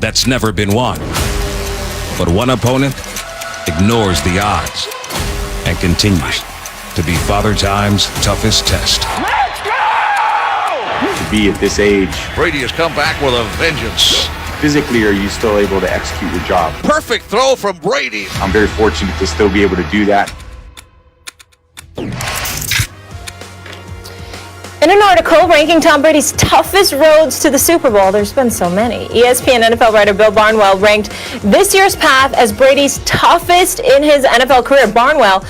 that's never been won. But one opponent ignores the odds and continues to be Father Time's toughest test. Let's go! To be at this age, Brady has come back with a vengeance. physically, are you still able to execute your job? Perfect throw from Brady. I'm very fortunate to still be able to do that. In an article ranking Tom Brady's toughest roads to the Super Bowl, there's been so many, ESPN NFL writer Bill Barnwell ranked this year's path as Brady's toughest in his NFL career. Barnwell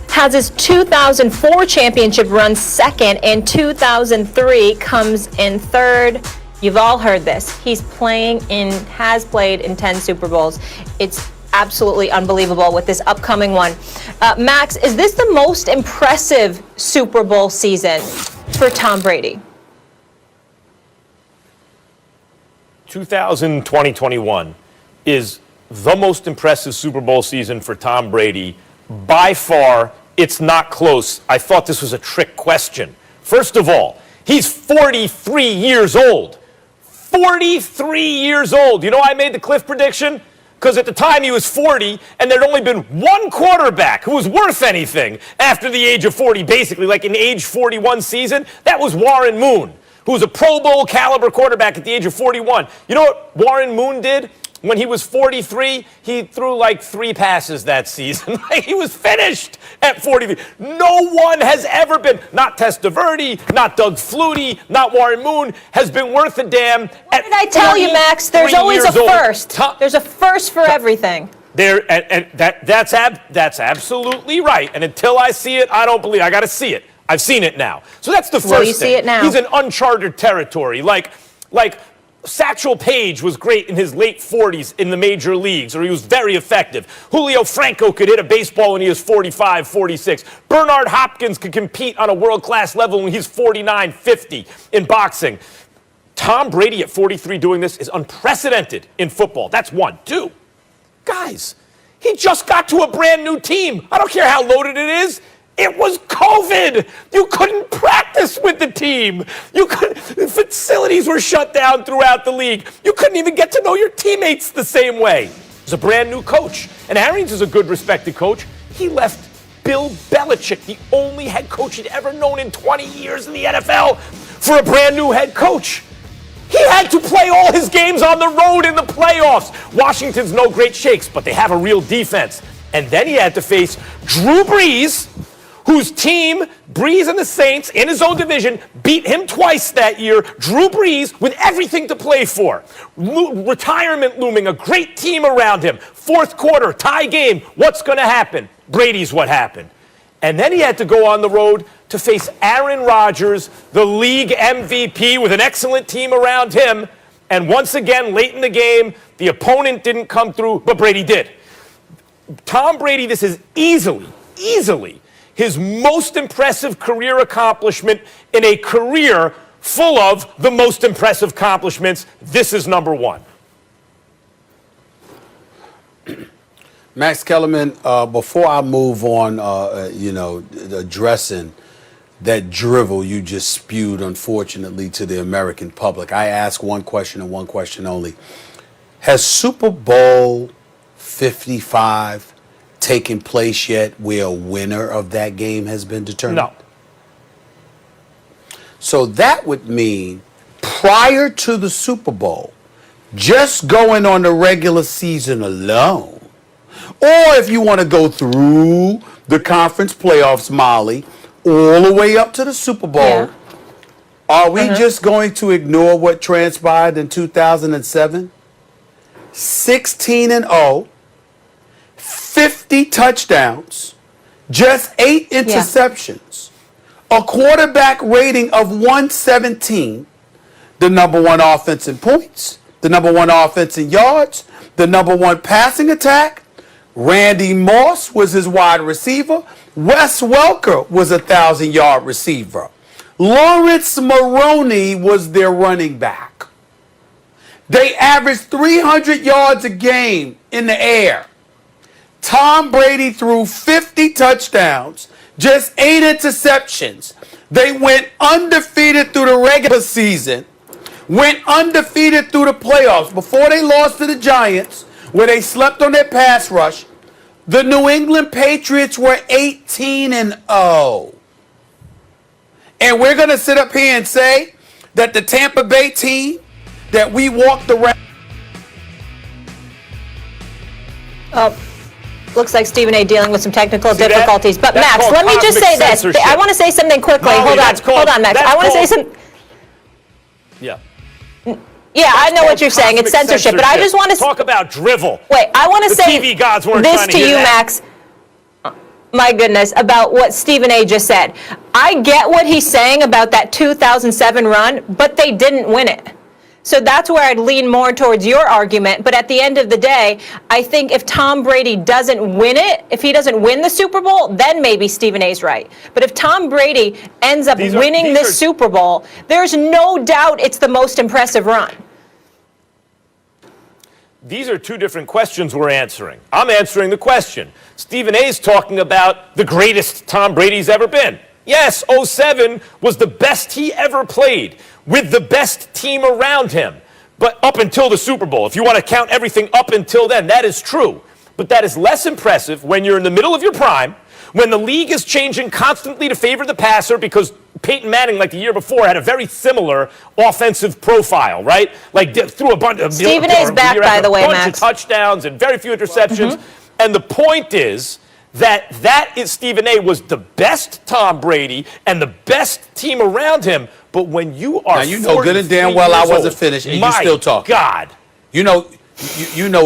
has his 2004 championship run second, and 2003 comes in third. You've all heard this. Has played in 10 Super Bowls. It's absolutely unbelievable with this upcoming one. Max, is this the most impressive Super Bowl season for Tom Brady? 2020-21 is the most impressive Super Bowl season for Tom Brady. By far, it's not close. I thought this was a trick question. First of all, he's 43 years old. 43 years old. You know why I made the Cliff prediction? Because at the time he was 40, and there'd only been one quarterback who was worth anything after the age of 40, basically, like an age 41 season. That was Warren Moon, who was a Pro Bowl caliber quarterback at the age of 41. You know what Warren Moon did? When he was 43, he threw like 3 passes that season. He was finished at 43. No one has ever been, not Testaverde, not Doug Flutie, not Warren Moon, has been worth a damn. What did I tell you, Max? There's always a first. There's a first for everything. That's absolutely right. And until I see it, I don't believe. I got to see it. I've seen it now. So that's the first thing. Well, you see it now. He's in uncharted territory. Like Satchel Paige was great in his late 40s in the major leagues, or he was very effective. Julio Franco could hit a baseball when he was 45, 46. Bernard Hopkins could compete on a world-class level when he's 49, 50 in boxing. Tom Brady at 43 doing this is unprecedented in football. That's one. 2, guys, he just got to a brand new team. I don't care how loaded it is. It was COVID. You couldn't practice with the team. The facilities were shut down throughout the league. You couldn't even get to know your teammates the same way. He's a brand new coach. And Arians is a good, respected coach. He left Bill Belichick, the only head coach he'd ever known in 20 years in the NFL, for a brand new head coach. He had to play all his games on the road in the playoffs. Washington's no great shakes, but they have a real defense. And then he had to face Drew Brees, whose team, Brees and the Saints, in his own division, beat him twice that year. Drew Brees with everything to play for. Retirement looming, a great team around him. Fourth quarter, tie game. What's going to happen? Brady's what happened. And then he had to go on the road to face Aaron Rodgers, the league MVP, with an excellent team around him. And once again, late in the game, the opponent didn't come through, but Brady did. Tom Brady, this is easily his most impressive career accomplishment in a career full of the most impressive accomplishments. This is number 1. Max Kellerman, before I move on, addressing that drivel you just spewed, unfortunately, to the American public, I ask one question and one question only. Has Super Bowl 55 taken place yet where a winner of that game has been determined? No. So that would mean prior to the Super Bowl, just going on the regular season alone, or if you want to go through the conference playoffs, Molly, all the way up to the Super Bowl, are we just going to ignore what transpired in 2007? 16-0. 50 touchdowns, just 8 interceptions, a quarterback rating of 117, the number 1 offense in points, the number 1 offense in yards, the number 1 passing attack. Randy Moss was his wide receiver. Wes Welker was a 1,000-yard receiver. Lawrence Maroney was their running back. They averaged 300 yards a game in the air. Tom Brady threw 50 touchdowns, just 8 interceptions. They went undefeated through the regular season went undefeated through the playoffs before they lost to the Giants, where they slept on their pass rush. The New England Patriots were 18-0. And we're going to sit up here and say that the Tampa Bay team that we walked around. Looks like Stephen A. dealing with some technical difficulties. But That's Max, called let me just say cosmic this. censorship. I want to say something quickly. Molly, Hold on, Max. I want to say some. Yeah. Yeah, I know what you're saying. It's Cosmic censorship, but I just want to talk about drivel. wait. I want to The say TV gods weren't this trying to to hear you, that. Max. My goodness, about what Stephen A. just said. I get what he's saying about that 2007 run, but they didn't win it. So that's where I'd lean more towards your argument. But at the end of the day, I think if Tom Brady doesn't win it, if he doesn't win the Super Bowl, then maybe Stephen A's right. But if Tom Brady ends up winning this Super Bowl, there's no doubt it's the most impressive run. These are two different questions we're answering. I'm answering the question. Stephen A's talking about the greatest Tom Brady's ever been. Yes, 07 was the best he ever played with the best team around him. But up until the Super Bowl, if you want to count everything up until then, that is true. But that is less impressive when you're in the middle of your prime, when the league is changing constantly to favor the passer because Peyton Manning, like the year before, had a very similar offensive profile, right? Like threw a bunch of Stephen A's back, by the way, bunch Max. of touchdowns and very few interceptions. And the point is that is Stephen A. was the best Tom Brady and the best team around him. But when you are Now, you know good and damn well I wasn't finished, and you still talking. God. You know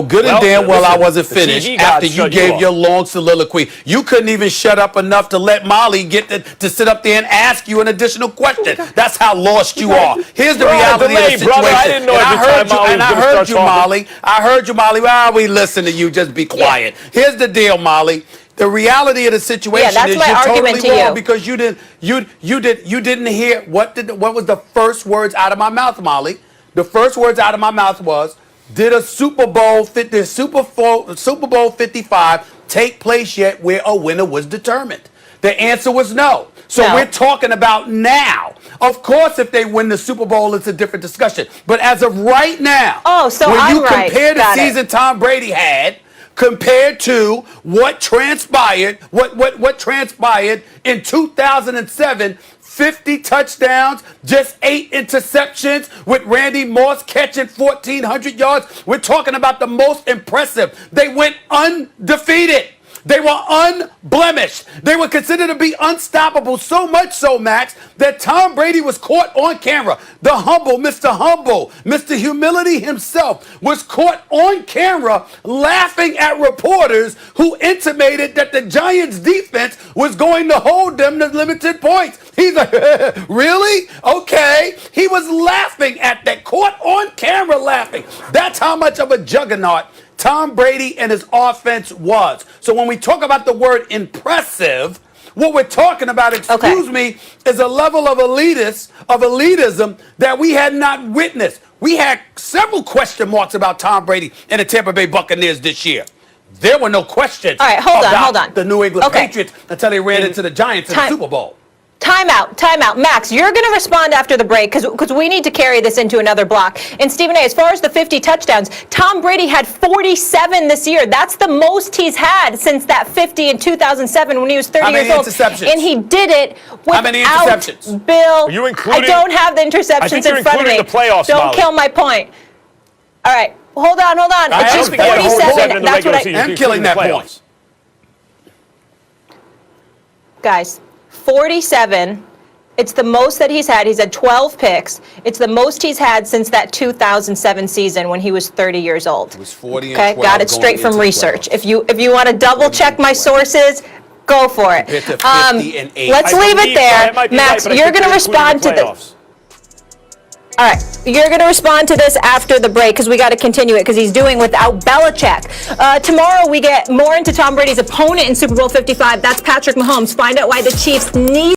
good and damn well I wasn't the finished TV after gods you shut you gave up. your long soliloquy. You couldn't even shut up enough to let Molly get to sit up there and ask you an additional question. That's how lost you are. Here's the reality of the situation. Brother, I didn't know and every time Molly was I gonna heard start you, talking. Molly. I heard you, Molly. Well, we listen to you. Just be quiet. Here's the deal, Molly. The reality of the situation that's is my you're argument totally to wrong you. because you didn't hear what was the first words out of my mouth, Molly. The first words out of my mouth was, did a Super Bowl 55 take place yet where a winner was determined? The answer was no. So No. we're talking about now. Of course, if they win the Super Bowl, it's a different discussion. But as of right now, so when I'm you right. compare the Got it. season Tom Brady had compared to what transpired in 2007, 50 touchdowns, just 8 interceptions, with Randy Moss catching 1,400 yards. We're talking about the most impressive. They went undefeated. They were unblemished. They were considered to be unstoppable, so much so, Max, that Tom Brady was caught on camera. The humble, Mr. Humility himself was caught on camera laughing at reporters who intimated that the Giants' defense was going to hold them to limited points. He's like, really? Okay. He was laughing at that, caught on camera laughing. That's how much of a juggernaut Tom Brady and his offense was. So when we talk about the word impressive, what we're talking about, is a level of elitism that we had not witnessed. We had several question marks about Tom Brady and the Tampa Bay Buccaneers this year. There were no questions about the New England Patriots until they ran into the Giants in the Super Bowl. Time out. Max, you're going to respond after the break because we need to carry this into another block. And Stephen A., as far as the 50 touchdowns, Tom Brady had 47 this year. That's the most he's had since that 50 in 2007 when he was 30 years old. Interceptions? And he did it without How many interceptions? Bill. Are you including, I don't have the interceptions I think you're in front of me. including the playoffs, Don't Molly. kill my point. All right. Hold on. It's just 47. That's what I'm killing that point. Guys, 47. It's the most that he's had. He's had 12 picks. It's the most he's had since that 2007 season when he was 30 years old. It was 40 and 12 got it straight going from into research. the If you want to double check my sources, go for it. Compared to 50 and 8. Let's leave it there. Max, you're going to respond to this. All right, you're going to respond to this after the break because we got to continue it because he's doing without Belichick. Tomorrow we get more into Tom Brady's opponent in Super Bowl 55. That's Patrick Mahomes. Find out why the Chiefs need